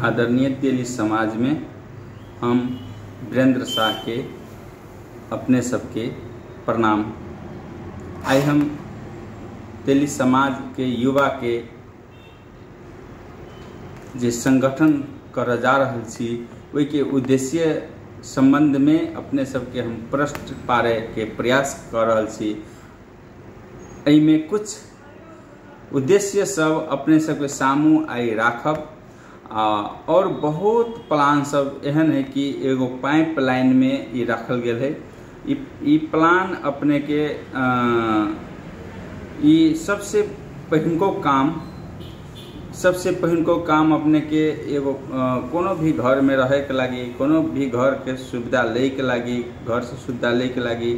आदरणीय तेली समाज में हम वीरेंद्र शाह के अपने सबके प्रणाम। आई हम तेली समाज के युवा के जे संगठन कर जा रहल छी ओहि के उद्देश्य संबंध में अपने सबके हम प्रश्न पारे के प्रयास कर रहल छी। एहि में कुछ उद्देश्य सब अपने सबके सामू आई राखब और बहुत प्लान सब एहन है कि एगो पाइपलाइन में ये रखल गेल है। ई प्लान अपने के ई सबसे पहिनको काम अपने के एगो कोनो भी घर में रहे के लागी, कोनो भी घर के सुविधा ले के लागी, घर से सुविधा ले के लागी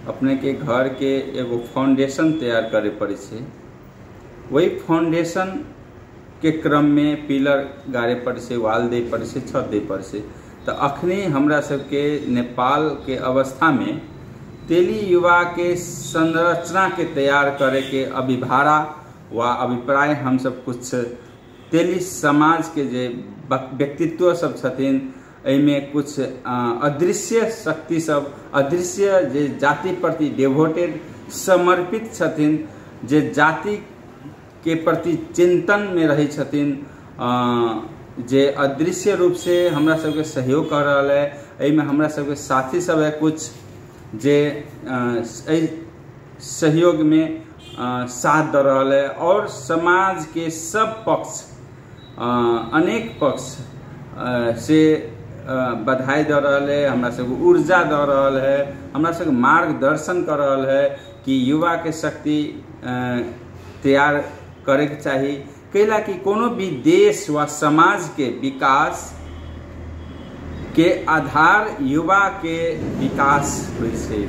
अपने के घर के एगो फाउंडेशन तैयार करे पड़े छे। वही फाउंडेशन के क्रम में पिलर गाड़े पड़े से, वाल दे पड़े से, छत दे पड़े से। तो अखनी हमरा सबके नेपाल के अवस्था में तेली युवा के संरचना के तैयार करे के अभिभारा व अभिप्राय हम सब कुछ तेली समाज के जे व्यक्तित्व सब छथिन, में कुछ अदृश्य शक्ति सब, अदृश्य जे जाति प्रति डेवोटेड समर्पित छथिन, जे जाति के प्रति चिंतन में रही छथिन, जे अदृश्य रूप से हमरा सबके सहयोग कर रहा है। एहिमे हमरा सबके साथी सब है कुछ जे सहयोग में साथ दे रहा है और समाज के सब पक्ष, अनेक पक्ष से बधाई दे रहा है, हमरा सबके ऊर्जा दे रहा है, हमरा सबके मार्गदर्शन कर रहा है कि युवा के शक्ति तैयार करे के चाहिए। कैला कि कोनो भी देश व समाज के विकास के आधार युवा के विकास होय छै।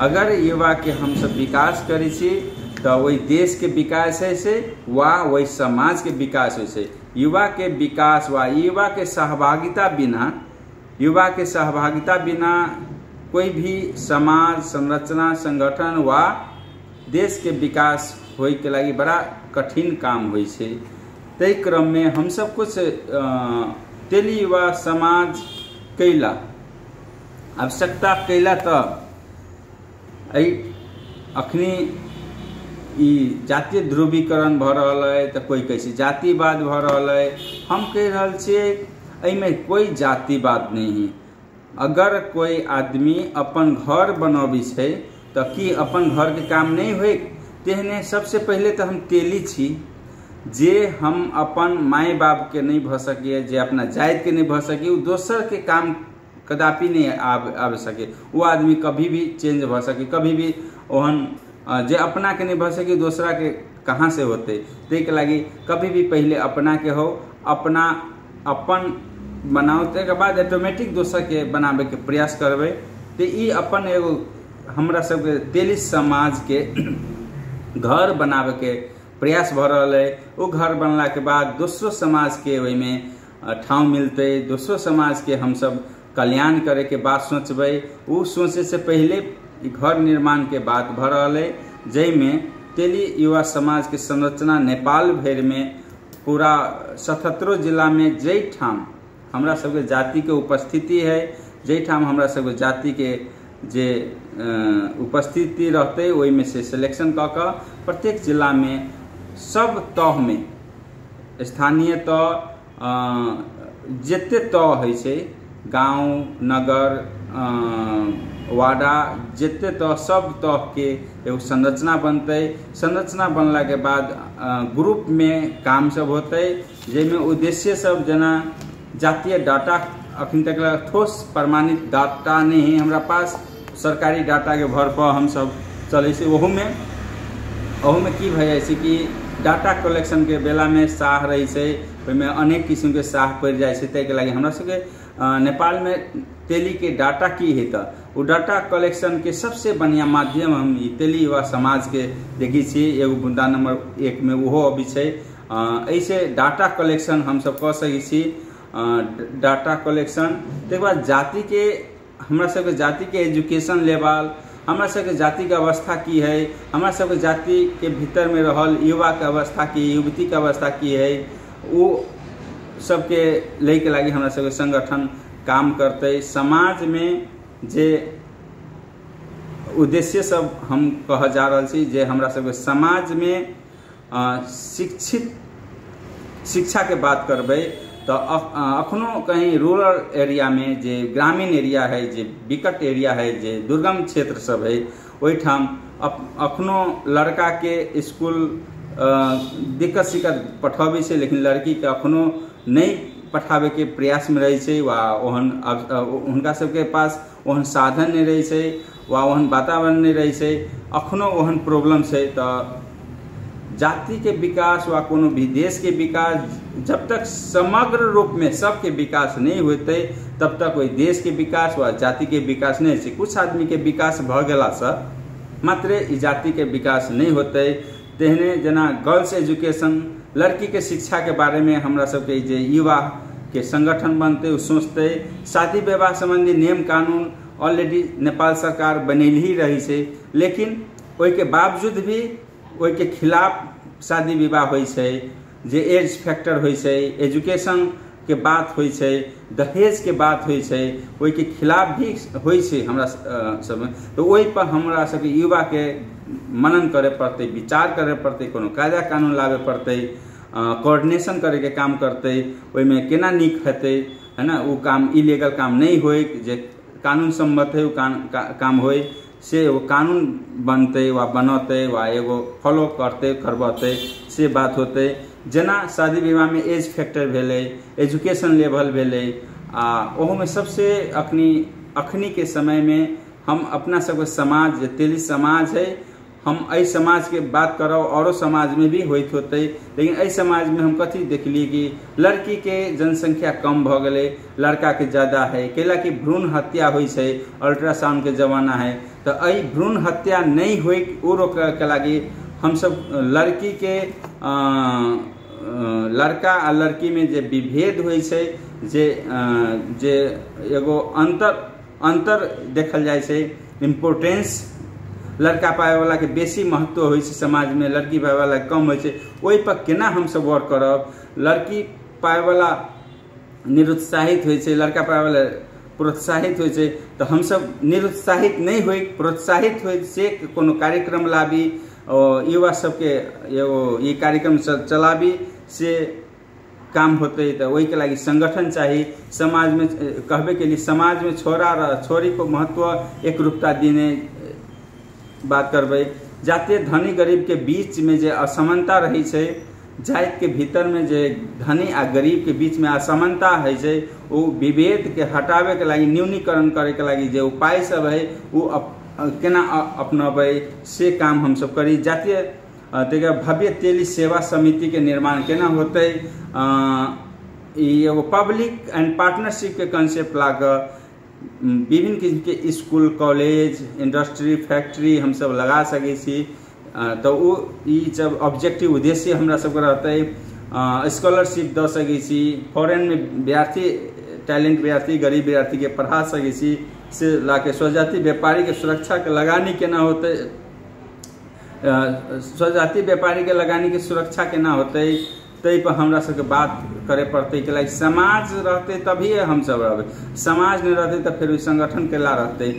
अगर युवा के हम सब विकास करै छी तो वही देश के विकास है से व वही समाज के विकास हो से। युवा के विकास व युवा के सहभागिता बिना कोई भी समाज संरचना संगठन व देश के विकास होय के लगी बड़ा कठिन काम होय छै। तै क्रम में हम सब कुछ तेली युवा समाज कैला आवश्यकता कैला तो अखनी ई जातीय ध्रुवीकरण भ रहा है तो कोई कैसे जातिवाद भ रहा है। हम कह रहा छे एहिमे कोई जातिवाद नहीं है। अगर कोई आदमी अपन घर बनाबी छे तो कि अपन घर के काम नहीं होए। तेहने सबसे पहले तो हम तेली छी जे हम अपन माय बाप के नहीं भ सके, जे अपना जाति के नहीं भ सके, दोसर के काम कदापि नहीं आब सके। वो आदमी कभी भी चेंज भ सके, कभी भी ओहन जे अपना के नहीं भ सके दूसरा के कहाँ से होते। ते के लगी कभी भी पहले अपना के हो, अपना अपन बनाओ, के बाद ऑटोमेटिक दूसरा के बनाबे के प्रयास करबे। तो ई अपन एगो हमरा सबके तेली समाज के घर बनाबे के प्रयास भ रहा है। वो घर बनला के बाद दूसरो समाज के ओहि में ठाव मिलते, दूसरो समाज के हम सब कल्याण करे के बात सोचबे। वो सोचे से पहले घर निर्माण के बात भ रहा है, जै में तेली युवा समाज के संरचना नेपाल भर में पूरा 77 जिला में जै ठाम हमरा सबके जाति के उपस्थिति है, जै ठाम हमरा सबके जाति के जे उपस्थिति रहते वही में से सिलेक्शन क के प्रत्येक जिला में सब तह में स्थानीय तह जते तह है से गांव नगर वार्डा जते तह सब तह के एगो संरचना बनते। संरचना बनला के बाद ग्रुप में काम सब होते, जेमे उद्देश्य सब जना जातीय डाटा अखन तक ठोस प्रमाणित डाटा नहीं है हमरा पास। सरकारी डाटा के भर पर हम सब चले से। ओहू में की भए जाए कि डाटा कलेक्शन के बेला में साह रही से, ओहिमे अनेक किस्म के साह पड़ जाए से। तै के लगी हमरा सबके नेपाल में तेली के डाटा की है तो वो डाटा कलेक्शन के सबसे बढ़िया माध्यम हम तेली युवा समाज के देखी छी। एगो मुद्दा नंबर 1 में वो अभी है। ऐसे डाटा कलेक्शन हम सब कर सकी छी। डाटा कलेक्शन तक बाद जाति के हमरा सबके जाति के एजुकेशन लेवल, हमरा सबके जाति के अवस्था की है, हमरा सबके जाति के भीतर में रहल युवा के अवस्था की, युवती के अवस्था की है, वो सबके लेके लागी हमरा सबके संगठन काम करते। समाज में जे उद्देश्य सब हम कह जा रहा छी जे हमरा सबके समाज में शिक्षा के बात करबै तो अखनो कहीं रूरल एरिया में जे ग्रामीण एरिया है, जे विकट एरिया है, जे दुर्गम क्षेत्र सब है, ओहिठाम अखनो लड़का के स्कूल दिक्कत सिक्कत पठाबे से, लेकिन लड़की के अखनो नहीं पठाबे के प्रयास में रहे छै, वा ओहन उनका सबके पास ओहन साधन नहीं रहे छै, वा ओहन वातावरण नहीं रहे छै, अखनो ओहन प्रॉब्लम छै। तो जाति के विकास वा कोनो भी देश के विकास जब तक समग्र रूप में सबके विकास नहीं होते तब तक कोई देश के विकास वा जाति के विकास नहीं है। कुछ आदमी के विकास भ गेला से मात्र ई जाति के विकास नहीं होते। तेहने जना गर्ल्स एजुकेशन, लड़की के शिक्षा के बारे में हमरा सबके जे युवा के संगठन बनते सोचते। शादी विवाह संबंधी नियम कानून ऑलरेडी नेपाल सरकार बनेल ही रही है, लेकिन ओइ के बावजूद भी ओइ के खिलाफ शादी विवाह होइ छै, जे एज फैक्टर होइ छै, एजुकेशन के बात होइ छै, दहेज के बात होइ छै, ओइ के खिलाफ भी होइ छै हमरा सब में। तो ओइ पर हमरा सबके युवा के मनन करे पड़ते, विचार करे पड़ते, कोनो कायदा कानून लावे पड़ते, कोऑर्डिनेशन करे के काम करते, ओइ में केना नीक हेतै, है ना, वो काम इलीगल काम नहीं होए, जे कानून सम्मत है वो काम होए, से वो कानून बनते वा बनते वा एगो फॉलो करते करवाते से बात होते। जना शादी विवाह में एज फैक्टर भेले, एजुकेशन लेवल भेले, ओहो में सबसे अखनी के समय में हम अपना सबके समाज जे तेली समाज है, हम ऐ समाज के बात करो औरो समाज में भी होइत होते, लेकिन ऐ समाज में हम कथी देखलिए कि लड़की के जनसंख्या कम भ गए, लड़का के ज्यादा है, कैला कि भ्रूण हत्या होइ छै, अल्ट्रासाउंड के जमाना है। तो ऐ भ्रूण हत्या नहीं होई ओ रोके के लागी हम सब लड़की के लड़का आ लड़की में जे विभेद होइ छै, जे एगो अंतर देखल जाय छै, इम्पोर्टेंस लड़का पाए वाला के बेसी महत्व होइ छै समाज में, लड़की पाए वाला कम होइ छै। ओइ पर केना हम सब वर्क करब? लड़की पाए वाला निरुत्साहित होइ छै, लड़का पाए वाला प्रोत्साहित होइ छै, तो हम सब निरुत्साहित नहीं होई, प्रोत्साहित होइ से कोनो कार्यक्रम लाबी, युवा सबके एगो ये कार्यक्रम चलाबी से काम होते। तो वही के लागी संगठन चाहिए। समाज में कहबे के लिए समाज में छोरा और छोरी को महत्व एक रूपता देने बात करबे। जाते धनी गरीब के बीच में जे असमानता रही है, जाति के भीतर में जे धनी आ गरीब के बीच में असमानता है, वो विभेद के हटावे के लागी, न्यूनीकरण करे के लागी जे उपाय सब है वो केना अपनाबे से काम हम सब करी। जातीय भव्य तेली सेवा समिति के निर्माण केना होते, एगो पब्लिक एंड पार्टनरशिप के कंसेप्ट लाकर विभिन्न किस्म के स्कूल, कॉलेज, इंडस्ट्री, फैक्ट्री हम सब लगा सके छी। तो वो जब ऑब्जेक्टिव उद्देश्य हमरा सबके रहते, स्कॉलरशिप द सके छी, फॉरेन में विद्यार्थी, टैलेंट विद्यार्थी, गरीब विद्यार्थी के पढ़ा सके छी, से लाके स्वजाति व्यापारी के सुरक्षा के लगानी केना होते, स्वजाति व्यापारी के लगानी के सुरक्षा केना होते, तै पर हमरा सबके बात करे पड़ते कि लाइक समाज रहते तभी हम सब रहबे, समाज नहीं रहते तो फिर संगठन केला रहते।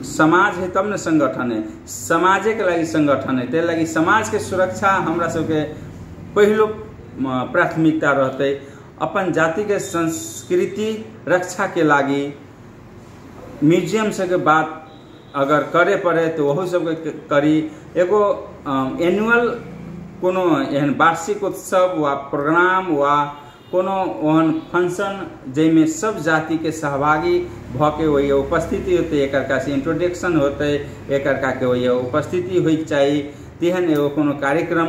समाज है तब न संगठन है, समाजे के लागी संगठन है, ते लागी समाज के सुरक्षा हमरा सबके पहलो प्राथमिकता रहते। अपन जाति के संस्कृति रक्षा के लागी म्यूजियम से के बात अगर करे पड़े तो वह सब करी। एगो एनुअल कोनो एहन वार्षिक उत्सव वा प्रोग्राम वा कोनो ओहन फंक्शन जैमें सब जाति के सहभागी भके वही उपस्थिति होते, एक से इंट्रोडक्शन होते, एक के वही उपस्थिति हो चाहिए, तेहन एगो कोनो कार्यक्रम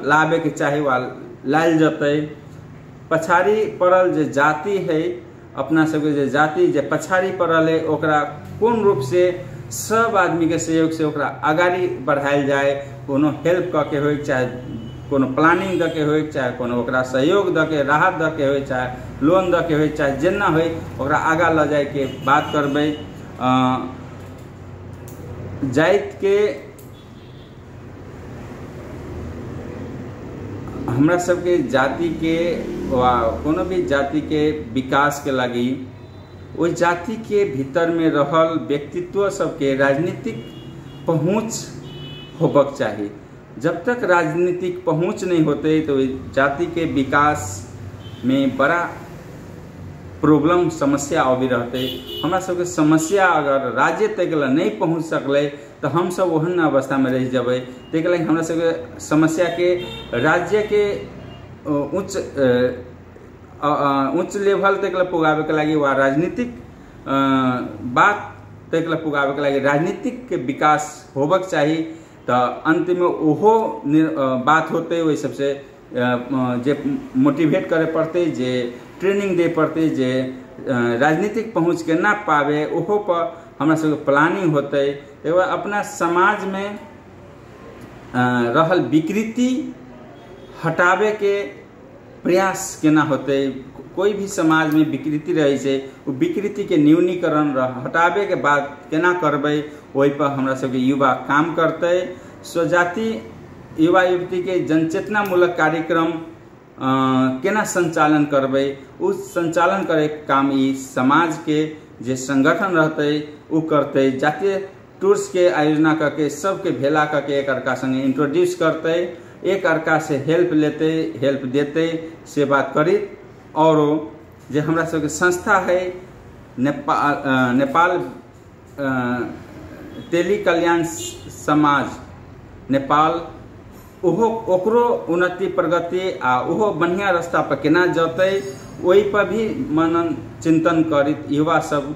लाबे के चाहे वा लायल जते। पछाड़ी पड़ल जे जाति है, अपना सबके जे जाति जे पछाड़ी पड़ल है, ओकरा कोन रूप से सब आदमी के सहयोग से ओकरा आगाड़ी बढ़ायल जाए, कोनो हेल्प करके हो, चाहे कोनो प्लानिंग दके हो, चाहे कोनो ओकरा सहयोग दके, राहत दके हो, चाहे लोन दके हो, चाहे जेना हो, ओकरा आगा ल जाए के बात करबे। जाति के हमरा सबके जाति के वा कोनो भी जाति के विकास के लगी वो जाति के भीतर में रहल व्यक्तित्व सबके राजनीतिक पहुँच होबक चाहिए। जब तक राजनीतिक पहुँच नहीं होते तो जाति के विकास में बड़ा प्रॉब्लम समस्या अभी रहते। हमरा सबके समस्या अगर राज्य तक नहीं पहुँच सकले तो हम सब ओहन अवस्था में रह जब तक लगे हमरा सबके समस्या के राज्य के उच्च लेवल तक पुगावे के लगी वा राजनीतिक बात तक पुगावे के लगी राजनीतिक के विकास होबक चाहिए। तो अंत में ओहो बात होते वही सबसे जे मोटिवेट करे पड़ते, जे ट्रेनिंग दे पड़ते, जे राजनीतिक पहुँच के ना पावे ओहो पर हमरा सबके प्लानिंग होते। एवं अपना समाज में रहल विकृति हटावे के प्रयास केना होते। कोई भी समाज में विकृति रहे से वो विकृति के न्यूनीकरण हटावे के बाद केना करबे वही पर हमरा सबके युवा काम करते। स्वजाति युवा युवती के जनचेतना मूलक कार्यक्रम केना संचालन करबे उस संचालन करे काम ई समाज के जे संगठन रहते वो करते। जातीय टूर्स के आयोजना करके सबके भेला करके एक अर्का संगे इंट्रोड्यूस करते, एक अर्का से हेल्प लेते, हेल्प देते, से बात करी। और जे हमरा सबके संस्था है नेपाल तेली कल्याण समाज नेपाल, ओहो ओकरो उन्नति प्रगति आ ओहो बढ़िया रास्ता पर केना जते वही पर भी मनन चिंतन करित युवा सब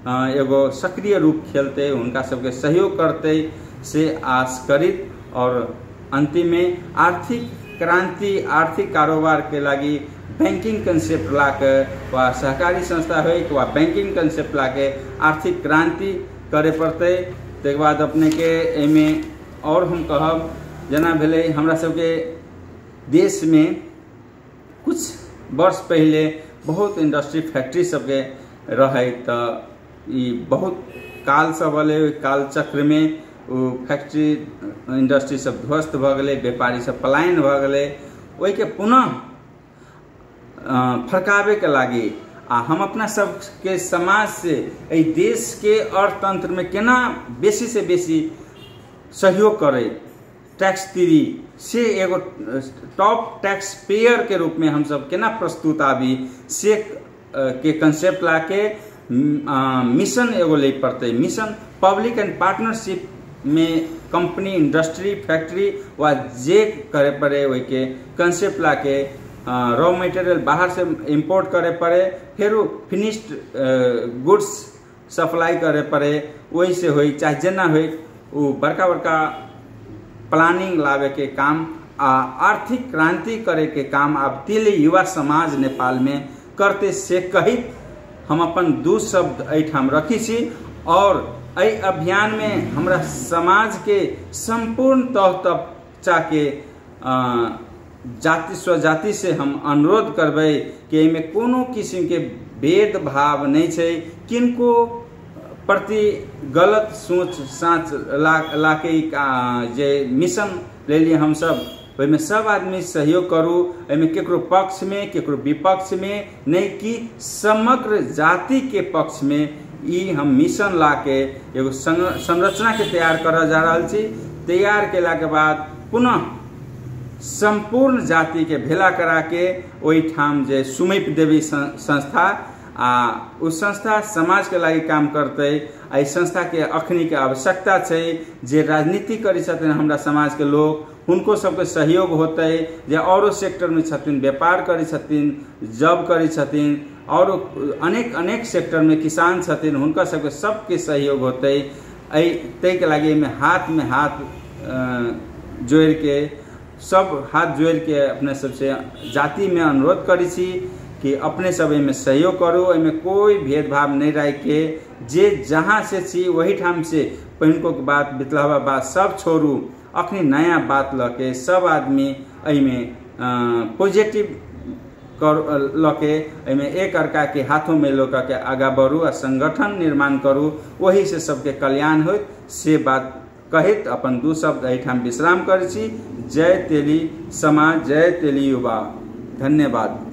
एगो सक्रिय रूप खेलते, उनका सबके सहयोग करते से आस करित। और अंतिम में आर्थिक क्रांति आर्थिक कारोबार के लगी बैंकिंग कंसेप्ट ला के वा सहकारी संस्था हो वा बैंकिंग कंसेप्ट ला के आर्थिक क्रांति करे पड़ते। तक बाद अपने के एमे और हम कहब जना भेले हमरा सबके देश में कुछ वर्ष पहले बहुत इंडस्ट्री फैक्ट्री सबके रहे तो ई बहुत काल सब अले, काल चक्र में वो फैक्ट्री इंडस्ट्री सब ध्वस्त भ गए, व्यापारी सब पलायन भ गए। वही के पुनः फरकावे के लागी आ हम अपना सबके समाज से ए देश के अर्थतंत्र में केना बेसी से बेसी सहयोग करे, टैक्स तीरी से एगो टॉप टैक्स पेयर के रूप में हम सब केना प्रस्तुत आबी से के कंसेप्ट ला के मिशन एगो ले पड़ते। मिशन पब्लिक एंड पार्टनरशिप में कंपनी इंडस्ट्री फैक्ट्री वा जे करे पड़े वही के कंसेप्ट ला के रॉ मटेरियल बाहर से इंपोर्ट करे पड़े, फिर फिनिश्ड गुड्स सप्लाई करे पड़े, वही से होई चाहे जना होई वो बड़का बड़का प्लानिंग लावे के काम आ आर्थिक क्रांति करे के काम अब तिल युवा समाज नेपाल में करते से कहित हम अपन दू शब्द एठाम रखी छी। और ए अभियान में हमरा समाज के संपूर्ण तह तबका के जाति स्वजाति से हम अनुरोध करबे कि में कोनो किस्म के भेदभाव नहीं है, किनको प्रति गलत सोच साँच लाके जे मिशन ले लिए हम सब वही में सब आदमी सहयोग करूँ। एमें केकरो पक्ष में केकरो विपक्ष में नहीं कि समग्र जाति के पक्ष में ई हम मिशन ला के एगो संरचना के तैयार कर जा रहा छी। तैयार केला के बाद पुनः संपूर्ण जाति के भेला करा के वही ठाम जे सुमैप देवी संस्था उस संस्था समाज के लागी काम करते। आई संस्था के अखनी के आवश्यकता है जे राजनीति करी छथिन हमरा समाज के लोग, उनको सबके सहयोग होते। जे औरो सेक्टर में छथिन, व्यापार करी छथिन, जॉब करी छथिन, और अनेक अनेक सेक्टर में किसान छथिन, उनका सबके सहयोग होते। तै के लागी में हाथ जोड़ के सब हाथ जोड़ के अपने सबसे जाति में अनुरोध करी छी कि अपने सब में सहयोग करो। में कोई भेदभाव नहीं रह के जे जहाँ से छी वही ठाम से पहिनको के बात बितलावा बात सब छोड़ू, अखनी नया बात लके सब आदमी में पॉजिटिव कर लके में एक अर्का के हाथों में लोग के आगा बढ़ू और संगठन निर्माण करूँ, वही से सबके कल्याण हो से बात कहैत अपन दू शब्द एहिठाम विश्राम करै छी। जय तेली समाज, जय तेली युवा। धन्यवाद।